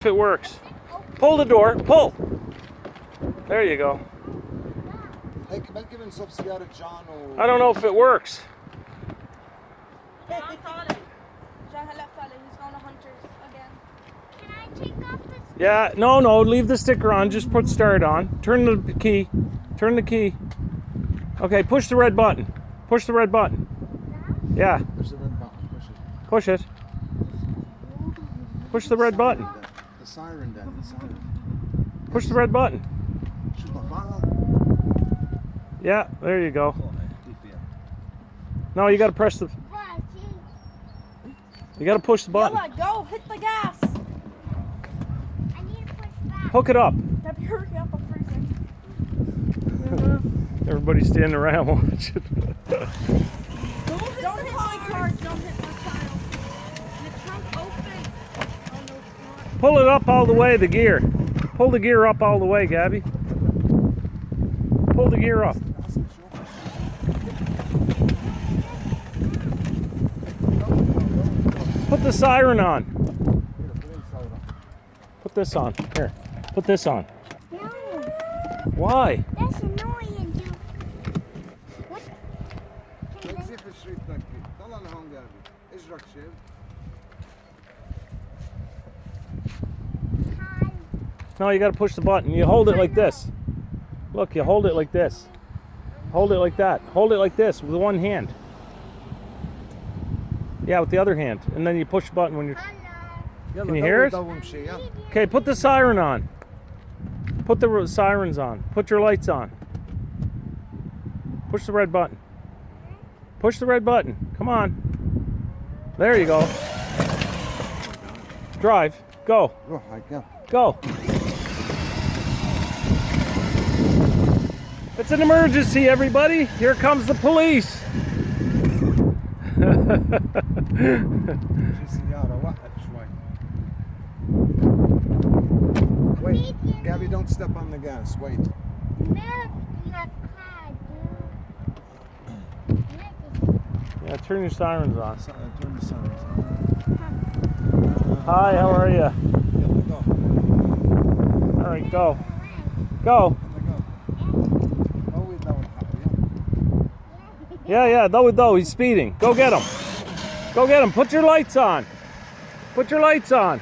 If it works. Pull the door. Pull. There you go. Hey, can I give him subsidiary John or... I don't know if it works. John Fowler. John Fowler. He's going to Hunters again. Can I take off this? Yeah, no, leave the sticker on. Just put start on. Turn the key. Turn the key. Okay, push the red button. Push the red button. Yeah, There's the red button. push Push it. it. Push the red button. The siren then. The siren. Push the red button. Shoot the file. Yeah, there you go. No, you gotta press the... You gotta push the button. Yalla, go. Hit the gas. I need to push back. Hook it up. Debbie, hurry up. I'm freezing. Everybody's standing around watching. Don't hit my car. Don't hit my child. The trunk open. Oh, no, it's not. Pull it up all the way, the gear. Pull the gear up all the way, Gabby. Pull the gear up. Put the siren on. Put this on. Here. Put this on. No, Why? that's annoying, dude. What? Can Let's they... see if it's straight like it. Don't let it hang there. It's rock shave. Hi. No, you gotta push the button. You hold it like this. Look, you hold it like this. Hold it like that. Hold it like this with one hand. Yeah, with the other hand. And then you push the button when you're... Hello. Can you hear it? Yeah. Okay, put the siren on. Put the sirens on. Put your lights on. Push the red button. Push the red button. Come on. There you go. Drive. Go. Oh, I can. Go. It's an emergency, everybody. Here comes the police. Wait, Gabby, don't step on the gas. Wait. Yeah, turn your sirens on. Turn the sirens on. Hi, how are you? Yeah, go. All right, go. Go. Oh, wait, that one happened. Yeah, though, he's speeding. Go get him. Go get him. Put your lights on. Put your lights on.